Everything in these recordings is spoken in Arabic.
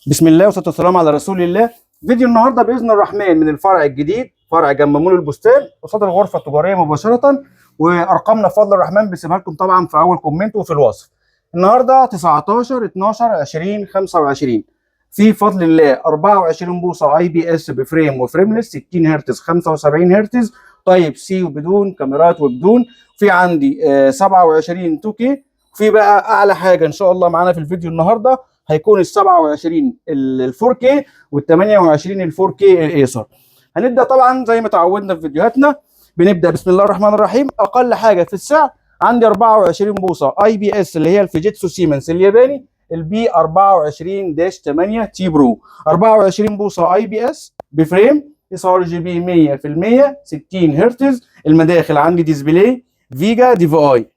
بسم الله والصلاه والسلام على رسول الله. فيديو النهارده باذن الرحمن من الفرع الجديد، فرع جنب مول البستان قصاد الغرفه التجاريه مباشره. وارقامنا بفضل الرحمن بسيبها لكم طبعا في اول كومنت وفي الوصف. النهارده 19 12 20 25 في فضل الله 24 بوصه اي بي اس بفريم وفريملس 60 هرتز 75 هرتز طيب سي وبدون كاميرات وبدون. في عندي 27 2K. في بقى اعلى حاجه ان شاء الله معانا في الفيديو النهارده هيكون ال 27 ال 4K وال 28 ال 4K الايسر. هنبدا طبعا زي ما تعودنا في فيديوهاتنا، بنبدا بسم الله الرحمن الرحيم. اقل حاجه في السعر عندي 24 بوصه اي بي اس اللي هي الفيجيتسو سيمنز الياباني البي 24-8 تي برو. 24 بوصه اي بي اس بفريم اس ار جي بي 100% 60 هرتز. المداخل عندي ديسبلاي فيجا دي في اي،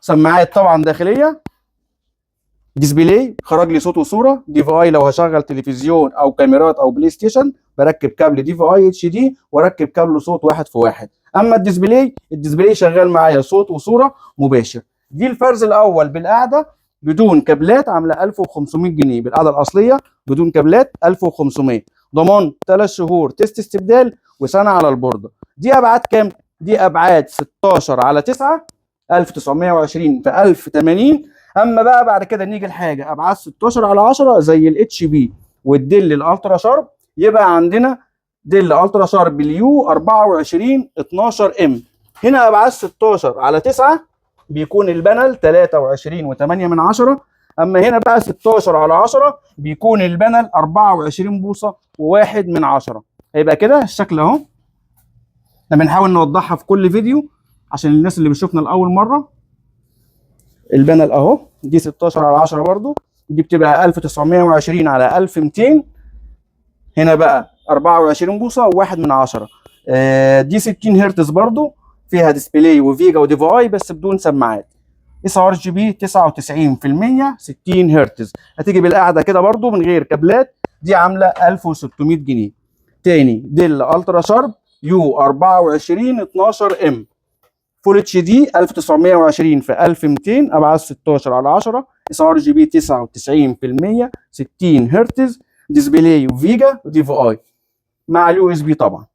سماعات طبعا داخليه، ديسبلاي خرج لي صوت وصوره، دي في اي لو هشغل تلفزيون او كاميرات او بلاي ستيشن بركب كابل دي في اي اتش دي واركب كابل صوت واحد في واحد. اما الديسبلاي شغال معايا صوت وصوره مباشر. دي الفرز الاول بالقعده بدون كابلات عامله 1500 جنيه، بالقعده الاصليه بدون كابلات 1500، ضمان 3 شهور تيست استبدال وسنه على البورده. دي ابعاد كام؟ دي ابعاد 16 على 9 1920 في 1080. اما بقى بعد كده نيجي لحاجه ابعاد 16 على 10 زي الاتش بي والدل الالترا شارب. يبقى عندنا دل الترا شارب اليو 24 12 ام. هنا ابعاد 16 على 9 بيكون البانل 23 و8 من 10. اما هنا بقى 16 على 10 بيكون البانل 24 بوصه و1 من 10. هيبقى كده الشكل اهو. احنا بنحاول نوضحها في كل فيديو عشان الناس اللي بتشوفنا لاول مره. البانل اهو دي 16 على 10 برضو، دي بتبقى 1920 على 1200. هنا بقى 24 بوصه و1 من 10. دي 60 هرتز برضو، فيها ديسبلاي وفيجا وديفاي بس بدون سماعات. اس ار جي بي 99% 60 هرتز. هتيجي بالقعده كده برضو من غير كابلات، دي عامله 1600 جنيه. تاني ديل الترا شارب يو 24 12 ام فول اتش دي 1920 في 1200 ابعاد 16 على 10 اس ار جي بي 99% 60 هرتز ديسبلاي وفيجا ودي في اي مع اليو اس بي طبعا.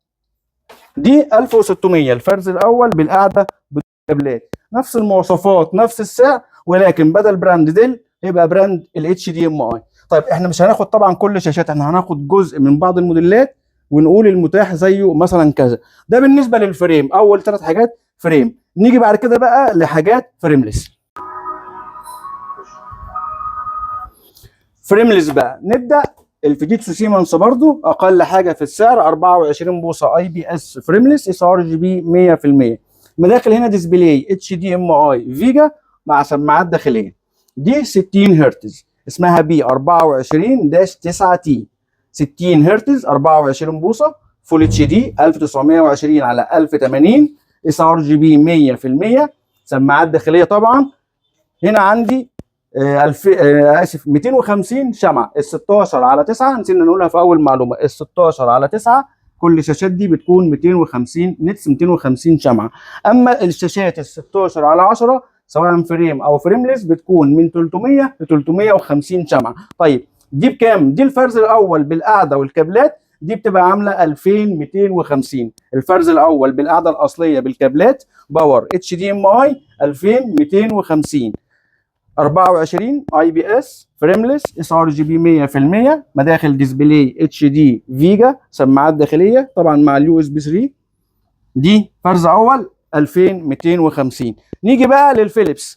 دي 1600 الفرز الاول بالقعده بالكابلات، نفس المواصفات نفس السعر، ولكن بدل براند ديل يبقى براند الاتش دي ام اي. طيب احنا مش هناخد طبعا كل الشاشات، احنا هناخد جزء من بعض الموديلات ونقول المتاح زيه مثلا كذا. ده بالنسبه للفريم، اول ثلاث حاجات فريم. نيجي بعد كده بقى لحاجات فريمليس. فريمليس بقى نبدا. الفيجيتسو سيمنز برضو اقل حاجه في السعر 24 بوصه اي بي اس فريمليس اس ار جي بي 100%. مداخل هنا ديسبلاي اتش دي ام اي فيجا مع سماعات داخليه. دي 60 هرتز اسمها بي 24-9 تي 60 هرتز 24 بوصه فول اتش دي 1920 على 1080 اس ار جي بي 100%. سماعات داخليه طبعا. هنا عندي 250 شمعه. ال 16 على 9 نسينا نقولها في اول معلومه، ال 16 على 9 كل الشاشات دي بتكون 250 نتس 250 شمعه. اما الشاشات ال 16 على 10 سواء فريم او فريمليس بتكون من 300 ل 350 شمعه. طيب دي بكام؟ دي الفرز الاول بالقعده والكابلات دي بتبقى عامله 2250. الفرز الاول بالقعده الاصليه بالكابلات باور اتش دي ام اي 2250. 24 اي بي اس فريمليس اس ار جي بي 100%. مداخل ديسبلاي اتش دي فيجا سماعات داخليه طبعا مع اليو اس بي 3. دي فرز اول 2250. نيجي بقى للفيليبس.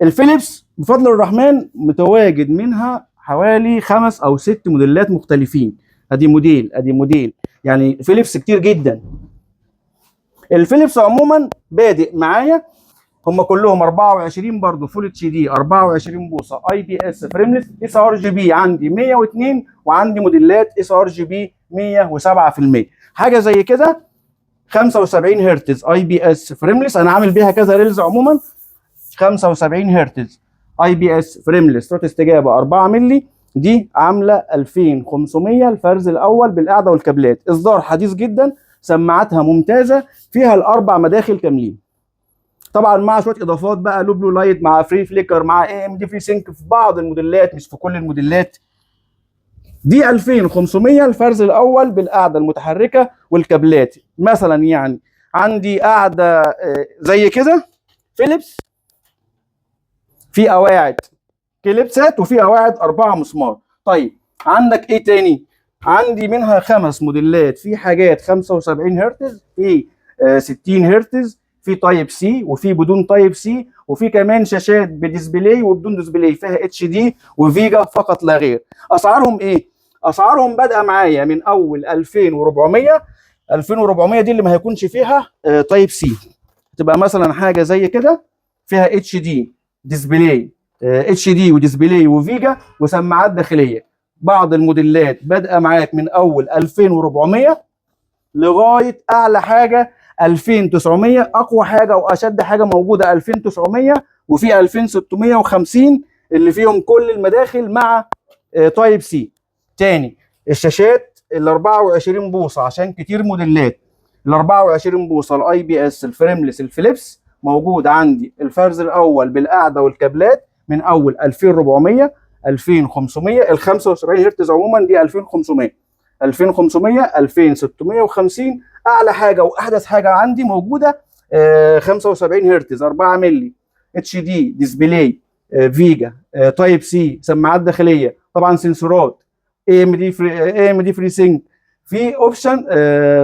الفيليبس بفضل الرحمن متواجد منها حوالي 5 أو 6 موديلات مختلفين. ادي موديل يعني فيليبس كتير جدا. الفيليبس عموما بادئ معايا هم كلهم 24 برضه فول اتش دي 24 بوصه اي بي اس فريمليس اس ار جي بي عندي 102 وعندي موديلات اس ار جي بي 107%. حاجه زي كده 75 هرتز اي بي اس فريمليس انا عامل بيها كذا ريلز عموما. 75 هرتز اي بي اس فريمليس صوت استجابه 4 مللي، دي عامله 2500 الفرز الاول بالقعده والكابلات. اصدار حديث جدا، سماعاتها ممتازه، فيها الاربع مداخل كاملين طبعا مع شويه اضافات بقى لو بلو لايت مع فري فليكر مع اي ام دي فري سينك في بعض الموديلات مش في كل الموديلات. دي 2500 الفرز الاول بالقاعده المتحركه والكابلات. مثلا يعني عندي قاعده زي كده فيليبس، في قواعد كليبسات وفي قواعد 4 مسمار. طيب عندك ايه تاني؟ عندي منها 5 موديلات، في حاجات 75 هرتز، في 60 هرتز، في تايب سي وفي بدون تايب سي، وفي كمان شاشات بديسبلاي وبدون ديسبلاي، فيها اتش دي وفيجا فقط لا غير. اسعارهم ايه؟ اسعارهم بادئه معايا من اول 2400. 2400 دي اللي ما هيكونش فيها تايب سي، تبقى مثلا حاجه زي كده فيها اتش دي ديسبلاي، اتش دي وديسبلاي وفيجا وسماعات داخليه. بعض الموديلات بادئه معاك من اول 2400 لغايه اعلى حاجه 2900. اقوى حاجه واشد حاجه موجوده 2900، وفي 2650 اللي فيهم كل المداخل مع تايب سي. تاني الشاشات ال 24 بوصه عشان كتير موديلات. ال 24 بوصه الاي بي اس الفريملس الفليبس موجود عندي الفرز الاول بالقاعده والكابلات من اول 2400 2500. ال 75 هرتز عموما دي 2500 2650. اعلى حاجه واحدث حاجه عندي موجوده 75 هرتز 4 مللي اتش دي ديسبلاي، فيجا، تايب سي، سماعات داخليه، طبعا سنسورات، اي ام دي فري سينك، في اوبشن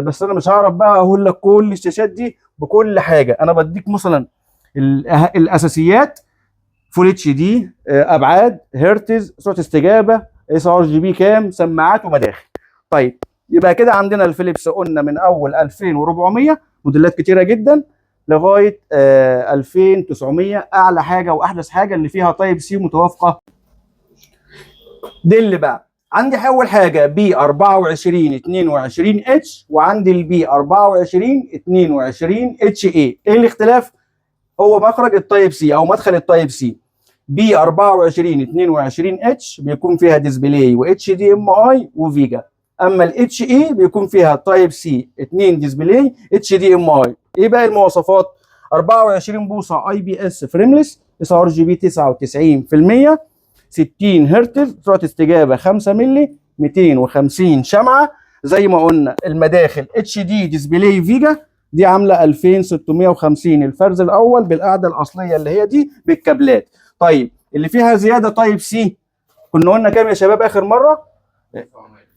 بس انا مش هعرف بقى اقول لك كل الشاشات دي بكل حاجه. انا بديك مثلا الاساسيات: فول اتش دي، ابعاد، هرتز، سرعه استجابه، اس ار جي بي كام، سماعات ومداخل. طيب يبقى كده عندنا الفيليبس قلنا من اول 2400 موديلات كتيره جدا لغايه 2900 اعلى حاجه واحدث حاجه اللي فيها تايب سي متوافقه. دي اللي بقى عندي اول حاجه بي 24 22 اتش، وعندي البي 24 22 اتش اي. ايه الاختلاف؟ هو مخرج التايب سي او مدخل التايب سي. بي 24 22 اتش بيكون فيها ديسبلاي واتش دي ام اي وفيجا، اما الاتش اي بيكون فيها تايب سي 2 ديسبلاي اتش دي ام اي. ايه بقى المواصفات؟ 24 بوصه اي بي اس فريملس، اس ار جي بي 99%، 60 هرتز، سرعه استجابه 5 مللي، 250 شمعه. زي ما قلنا المداخل اتش دي ديسبلاي فيجا دي عامله 2650 الفرز الاول بالقاعده الاصليه اللي هي دي بالكابلات. طيب اللي فيها زياده تايب سي كنا قلنا كام يا شباب اخر مره؟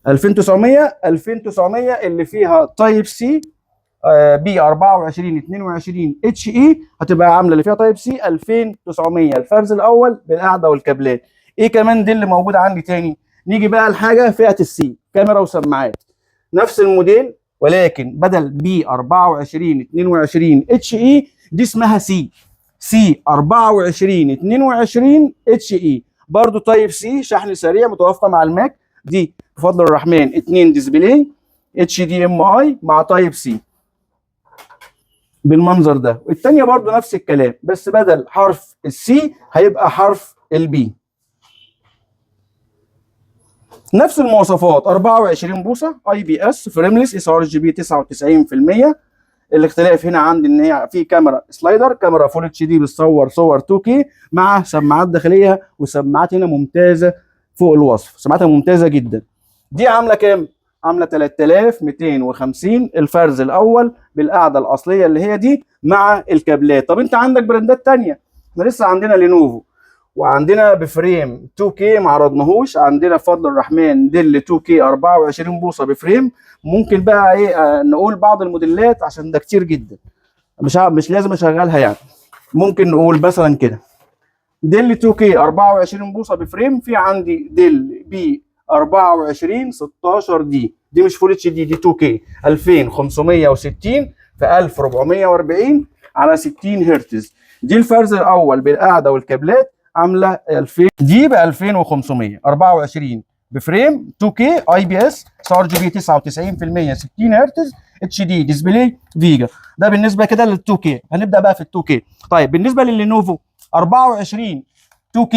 2900. 2900 اللي فيها تايب سي بي 24 22 اتش اي هتبقى عامله اللي فيها تايب سي 2900 الفرز الاول بالقاعده والكابلات. ايه كمان دي اللي موجوده عندي تاني؟ نيجي بقى لحاجه فئه السي، كاميرا وسماعات، نفس الموديل ولكن بدل بي 24 22 اتش اي دي اسمها سي 24 22 اتش اي، برضه تايب سي شحن سريع متوافقه مع الماك. دي بفضل الرحمن 2 ديسبلاي اتش دي ام اي مع تايب سي بالمنظر ده. والثانيه برضه نفس الكلام بس بدل حرف السي هيبقى حرف البي. نفس المواصفات 24 بوصه اي بي اس فريملس اس ار جي بي 99%. الاختلاف هنا عندي ان هي في كاميرا سلايدر، كاميرا فول اتش دي بتصور صور 2K مع سماعات داخليه، وسماعات هنا ممتازه فوق الوصف، سماعاتها ممتازه جدا. دي عامله كام؟ عامله 3250 الفرز الاول بالقاعده الاصليه اللي هي دي مع الكابلات. طب انت عندك براندات ثانيه؟ احنا لسه عندنا لينوفو، وعندنا بفريم 2K ما عرضناهوش، عندنا بفضل الرحمن ديل 2K 24 بوصه بفريم. ممكن بقى ايه نقول بعض الموديلات عشان ده كتير جدا، مش لازم اشغلها يعني. ممكن نقول مثلا كده ديل 2K 24 بوصه بفريم. في عندي ديل بي 24 16 دي مش فول اتش دي 2K 2560 في 1440 على 60 هرتز. دي الفرز الاول بالقاعده والكابلات عامله 2000 دي ب 2500 24 بفريم 2K اي بي اس اس ار جي بي 99% 60 هرتز اتش دي ديسبلاي فيجا. ده بالنسبه كده لل 2K. هنبدا بقى في ال 2K. طيب بالنسبه لللينوفو 24 2K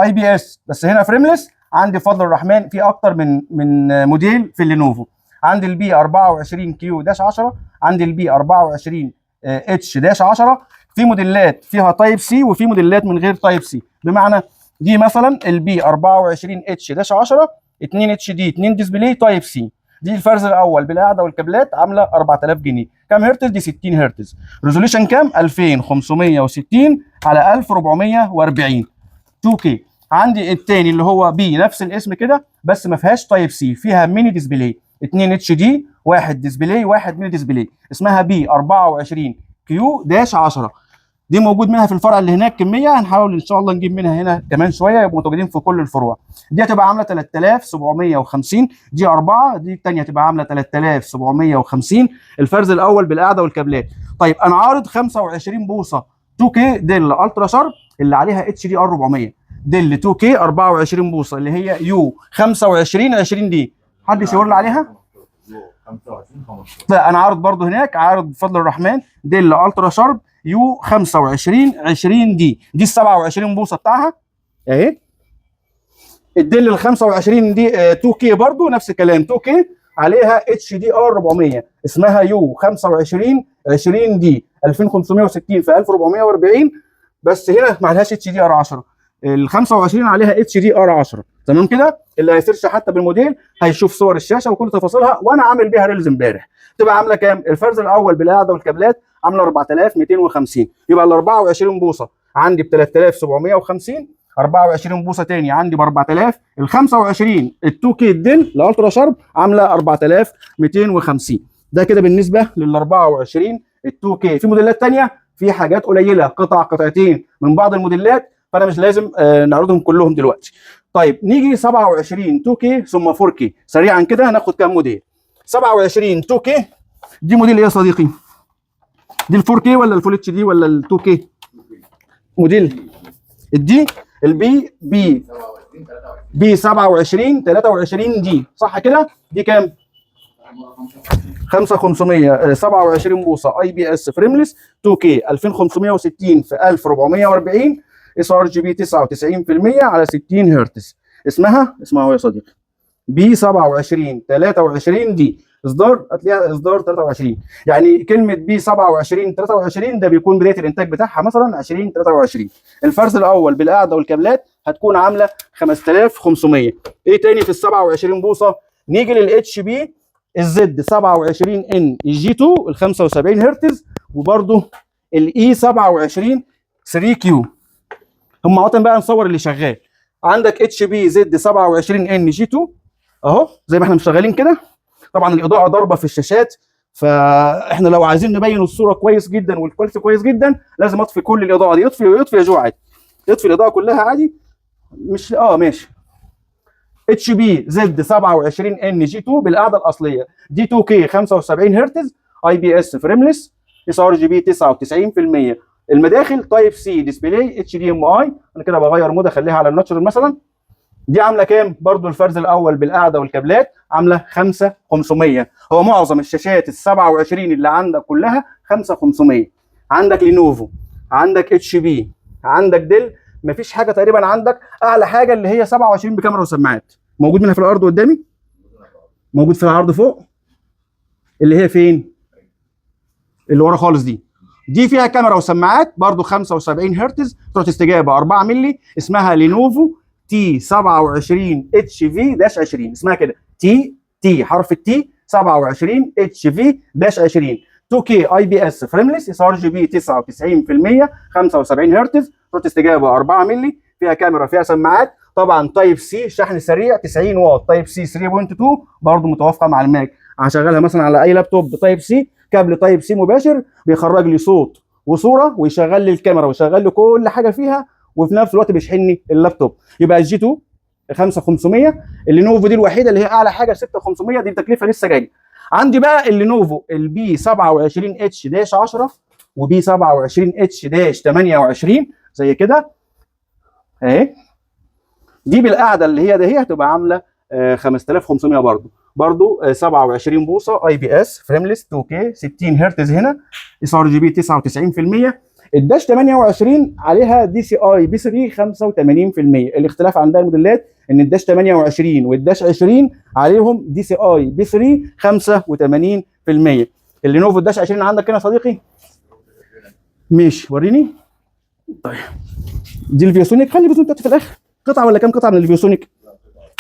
اي بي اس بس هنا فريملس، عندي بفضل الرحمن في اكتر من موديل في اللينوفو. عندي البي 24 كيو داش 10، عندي البي 24 اتش داش 10. في موديلات فيها تايب سي وفي موديلات من غير تايب سي. بمعنى دي مثلا البي 24 اتش داش 10 2 اتش دي 2 ديسبلاي تايب سي. دي الفرز الاول بالقاعده والكابلات عامله 4000 جنيه. كام هرتز؟ دي 60 هرتز. ريزوليوشن كام؟ 2560 على 1440 2K. عندي التاني اللي هو بي نفس الاسم كده بس ما فيهاش تايب سي، فيها ميني ديسبلاي 2 اتش دي، واحد ديسبلاي واحد ميني ديسبلاي، اسمها بي 24 كيو داش 10. دي موجود منها في الفرع اللي هناك كميه، هنحاول ان شاء الله نجيب منها هنا كمان شويه، يبقوا موجودين في كل الفروع. دي هتبقى عامله 3750، دي 4، دي الثانيه هتبقى عامله 3750. الفرز الاول بالقاعده والكابلات. طيب انا عارض 25 بوصه 2K ديل الترا شارب اللي عليها اتش دي ار 400، ديل 2K 24 بوصه اللي هي يو 25 20 دي، حد يشاور لي عليها؟ 25 15. لا انا عارض برضو هناك، عارض بفضل الرحمن ديل الترا شارب يو 25 20 دي، دي ال 27 بوصه بتاعها اهي. الديل ال 25 دي 2K برضو نفس الكلام، 2K عليها اتش دي ار 400 اسمها يو 25 20 دي 2560 في 1440، بس هنا ما عليهاش اتش دي ار 10. ال 25 عليها اتش دي ار 10 تمام كده. اللي هيسيرش حتى بالموديل هيشوف صور الشاشه وكل تفاصيلها، وانا عامل بيها ريلز امبارح. تبقى عامله كام؟ الفرز الاول بالقاعده والكابلات عامله 4250، يبقى ال 24 بوصه عندي ب 3750، 24 بوصه تاني عندي ب 4000، ال 25 ال 2K الديل الالترا شارب عامله 4250. ده كده بالنسبه لل 24 ال 2K. في موديلات ثانيه في حاجات قليله قطع قطعتين من بعض الموديلات، فانا مش لازم نعرضهم كلهم دلوقتي. طيب نيجي 27 2K ثم 4K سريعا كده، هناخد كام موديل؟ 27 2K دي موديل ايه يا صديقي؟ دي ال 4K ولا الفول اتش دي ولا ال 2K؟ موديل الدي البي 27 23 دي صح كده؟ دي كام؟ 5500 27 بوصه اي بي اس فريمليس 2K 2560 في 1440 اس ار جي بي 99% على 60 هرتز. اسمها هو يا صديقي بي 27 23 دي، اصدار هتلاقيها اصدار 23. يعني كلمه بي 27 23 ده بيكون بدايه الانتاج بتاعها مثلا 2023. الفرز الاول بالقاعده والكابلات هتكون عامله 5500. ايه تاني في ال 27 بوصه؟ نيجي للاتش بي الزد 27 ان جي 2 ال 75 هرتز، وبرده الاي 27 3 كيو. هم عاطين بقى نصور اللي شغال. عندك اتش بي زد 27 ان جي 2 اهو زي ما احنا مشغلين كده. طبعا الاضاءه ضاربه في الشاشات، فاحنا لو عايزين نبين الصوره كويس جدا والكواليتي كويس جدا لازم اطفي كل الاضاءه دي. يطفي يا جو عادي، يطفي الاضاءه كلها عادي. مش ماشي. اتش بي زد 27 ان جي 2 بالقاعده الاصليه دي 2K 75 هرتز اي بي اس فريمليس اس ار جي بي 99%. المداخل تايب سي ديسبلاي اتش دي ام اي. انا كده بغير مود اخليها على الناتشورال مثلا. دي عامله كام؟ برضو الفرز الاول بالقاعده والكابلات عامله 5500. هو معظم الشاشات ال 27 اللي عندك كلها 5500. عندك لينوفو، عندك اتش بي، عندك ديل، مفيش حاجه تقريبا عندك. اعلى حاجه اللي هي 27 بكاميرا وسماعات موجود منها في الارض قدامي، موجود في العرض فوق. اللي هي فين؟ اللي ورا خالص دي فيها كاميرا وسماعات برضو 75 هرتز، سرعه استجابه 4 مللي، اسمها لينوفو تي 27 اتش في داش 20. اسمها كده تي حرف التي 27 اتش في داش 20 2K اي بي اس فريمليس اس ار جي بي 99%، 75 هرتز، سرعه استجابه 4 مللي، فيها كاميرا، فيها سماعات. طبعا تايب سي شحن سريع 90 واط، تايب سي 3.2 برضو متوافقه مع الماك. هشغلها مثلا على اي لابتوب تايب سي، كابل تايب سي مباشر بيخرج لي صوت وصوره ويشغل لي الكاميرا ويشغل لي كل حاجه فيها، وفي نفس الوقت بيشحن لي اللابتوب. يبقى الجي 2 5500. اللينوفو دي الوحيده اللي هي اعلى حاجه 6500، دي التكلفه لسه جايه. عندي بقى اللينوفو البي 27 اتش داش 10 وبي 27 اتش داش 28 زي كده اهي. دي بالقاعده اللي هي دي هتبقى عامله 5500 برضو 27 بوصه اي بي اس فريمليس 2K 60 هرتز، هنا اس ار جي بي 99%. الداش 28 عليها دي سي اي بي 3 85%. الاختلاف عن باقي الموديلات ان الداش 28 والداش 20 عليهم دي سي اي بي 3 85%. اللينوفو الداش 20 عندك هنا يا صديقي؟ ماشي وريني. طيب دي الفيوسونيك، خلي الفيوسونيك بتاعتي في الاخر. قطعه ولا كام قطعه من الفيوسونيك؟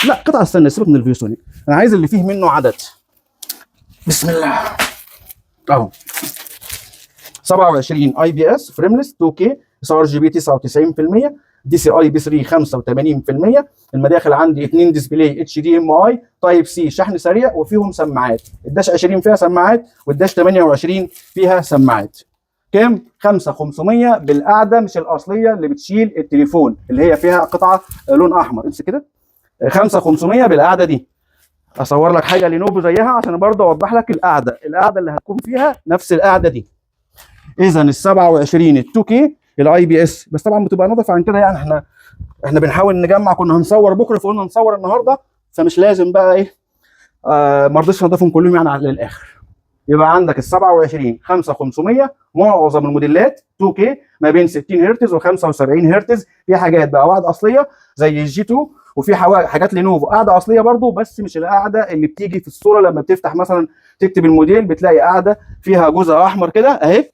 لا قطعه، استنى سيبك من الفيوسونيك، انا عايز اللي فيه منه عدد. بسم الله اهو 27 اي بي اس فريمليس 2 كي، اس ار جي بي 99%، دي سي اي بي 3 85%. المداخل عندي 2 ديسبلاي اتش دي ام اي تايب سي شحن سريع، وفيهم سماعات. الداش 20 فيها سماعات، والداش 28 فيها سماعات. كام؟ 5500 بالقعده مش الاصليه اللي بتشيل التليفون، اللي هي فيها قطعه لون احمر. امسك كده 5500 بالقعده دي. اصور لك حاجه لينوفو زيها عشان برضه اوضح لك القعده اللي هتكون فيها نفس القعده دي. اذا ال 27 ال 2 كي الاي بي اس، بس طبعا بتبقى نضف عن كده يعني. احنا بنحاول نجمع، كنا هنصور بكره فقلنا نصور النهارده، فمش لازم بقى ايه، ما رضيتش انضفهم كلهم يعني على الاخر. يبقى عندك ال 27 5500 معظم الموديلات 2 كي ما بين 60 هرتز و75 هرتز. في حاجات بقى قواعد اصليه زي الجي 2، وفي حاجات لينوفو قاعده اصليه برضو، بس مش القاعده اللي بتيجي في الصوره لما بتفتح مثلا تكتب الموديل بتلاقي قاعده فيها جزء احمر كده اهي.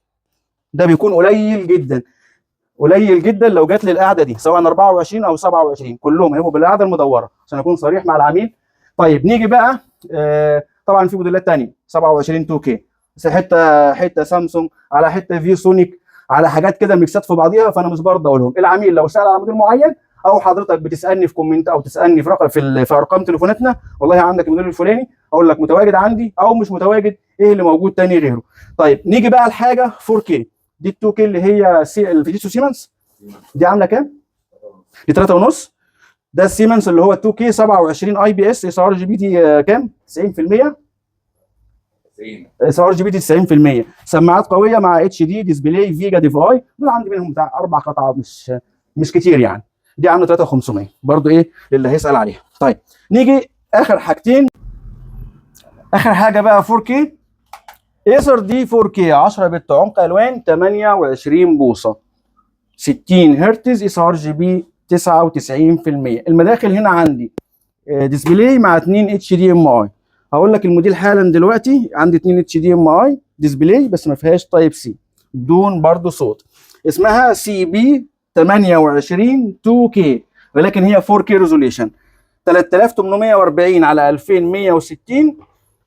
ده بيكون قليل جدا، قليل جدا لو جات لي القاعده دي، سواء 24 او 27 كلهم هيبقوا بالقاعده المدوره عشان اكون صريح مع العميل. طيب نيجي بقى طبعا في موديلات ثانيه 27 2 كي، بس حته سامسونج على حته فيو سونيك على حاجات كده ميكسات في بعضيها، فانا مش برضه اقولهم. العميل لو سال على موديل معين، او حضرتك بتسالني في كومنت او تسالني في رقم في ارقام تليفوناتنا، والله عندك الموديل الفلاني، اقول لك متواجد عندي او مش متواجد، ايه اللي موجود تاني غيره. طيب نيجي بقى لحاجه 4K. دي 2 كي اللي هي الفيجيتسو سيمنز، دي عامله كام؟ دي 3.5. ده السيمنز اللي هو 2 كي 27 اي بي اس اس ار جي بي دي كام؟ 90%. اس ار جي بي دي 90%. سماعات قويه مع اتش دي ديسبلاي فيجا ديفاي، دول عندي منهم بتاع 4 قطع، مش كتير يعني. دي عامله 3500 برضو ايه للي هيسال عليها. طيب نيجي اخر حاجتين، اخر حاجه بقى 4K. ايسر دي 4K 10 بت عمق الوان 28 بوصه 60 هرتز اس ار جي بي 99%. المداخل هنا عندي ديسبلاي مع 2 اتش دي ام اي. هقول لك الموديل حالا دلوقتي عندي 2 اتش دي ام اي ديسبلاي، بس ما فيهاش تايب سي، بدون برضو صوت. اسمها سي بي 28 2 كي، ولكن هي 4K ريزوليوشن 3840 على 2160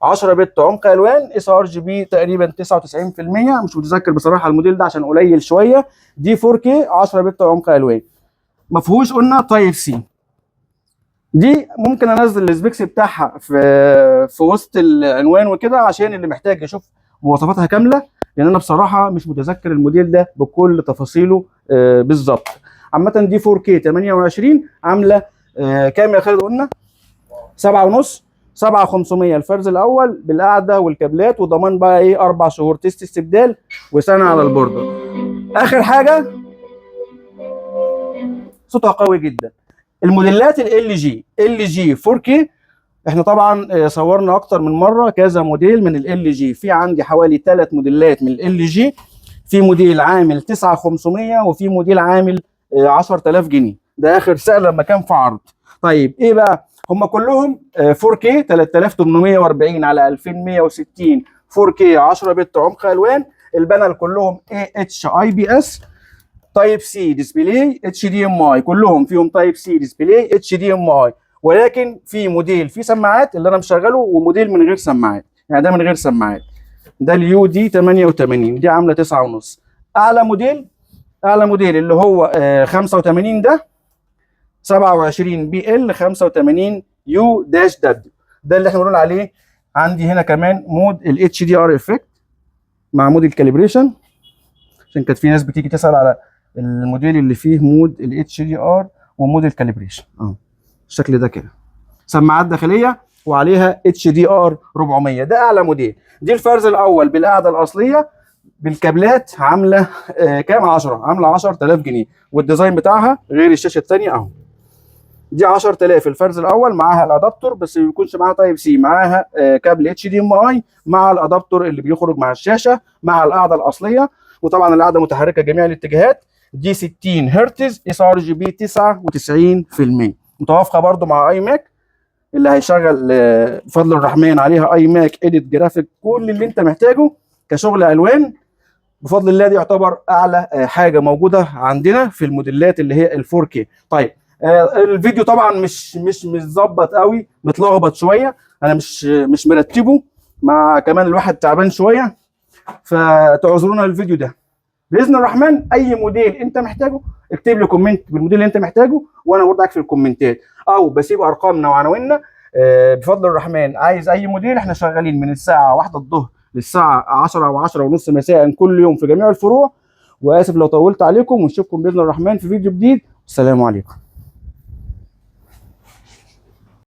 10 بت عمق الوان اس ار جي بي تقريبا 99%. مش متذكر بصراحه الموديل ده عشان قليل شويه. دي 4K 10 بت عمق الوان، ما فيهوش قلنا تايب سي. دي ممكن انزل السبيكس بتاعها في وسط العنوان وكده، عشان اللي محتاج يشوف مواصفاتها كامله، لان انا بصراحه مش متذكر الموديل ده بكل تفاصيله بالظبط. عامه دي 4K 28 عامله كام يا خالد؟ قلنا 7.5 7500 الفرز الاول بالقعده والكابلات، وضمان بقى ايه 4 شهور تيست استبدال وسنه على البورده. اخر حاجه صوتها قوي جدا، الموديلات ال جي 4K. احنا طبعا صورنا اكتر من مره كذا موديل من ال جي. في عندي حوالي 3 موديلات من ال جي. في موديل عامل 9500 وفي موديل عامل 10000 جنيه، ده اخر سعر لما كان في عرض. طيب ايه بقى؟ هم كلهم 4K 3840 على 2160 4K 10 بت عمق الوان. البانل كلهم اتش اي بي اس تايب سي ديسبلاي اتش دي ام اي، كلهم فيهم تايب سي ديسبلاي اتش دي ام اي، ولكن في موديل فيه سماعات اللي انا مشغله، وموديل من غير سماعات. يعني ده من غير سماعات، ده اليو دي 88 دي عامله 9.5. اعلى موديل اللي هو 85 ده 27 بي ال 85 يو داش دبليو، ده اللي احنا بنقول عليه. عندي هنا كمان مود الاتش دي ار افكت مع مود الكاليبريشن، عشان كانت في ناس بتيجي تسال على الموديل اللي فيه مود الاتش دي ار ومود الكاليبريشن الشكل ده كده. سماعات داخليه وعليها اتش دي ار 400، ده اعلى موديل. دي الفرز الاول بالقاعده الاصليه بالكابلات عامله كام؟ 10، عامله 10000 جنيه، والديزاين بتاعها غير الشاشه الثانيه اهو. دي 10000 الفرز الاول، معاها الادابتور، بس ما بيكونش معاها تايب سي، معاها كابل اتش دي ام اي مع الادابتور اللي بيخرج مع الشاشه مع القاعده الاصليه. وطبعا القاعده متحركه جميع الاتجاهات. دي 60 هرتز اس ار جي بي 99%، متوافقه برده مع اي ماك اللي هيشغل بفضل الرحمن عليها اي ماك اديت جرافيك، كل اللي انت محتاجه كشغل الوان بفضل الله. دي يعتبر اعلى حاجه موجوده عندنا في الموديلات اللي هي ال 4K. طيب الفيديو طبعا مش متظبط قوي، متلخبط شويه، انا مش مرتبه، مع كمان الواحد تعبان شويه، فتعذرونا الفيديو ده. باذن الرحمن اي موديل انت محتاجه اكتب لي كومنت بالموديل اللي انت محتاجه، وانا برضك في الكومنتات، او بسيب ارقامنا وعناويننا. بفضل الرحمن عايز اي موديل، احنا شغالين من الساعه 1 الظهر للساعه 10 او 10 ونص مساء كل يوم في جميع الفروع. واسف لو طولت عليكم، ونشوفكم باذن الرحمن في فيديو جديد. السلام عليكم.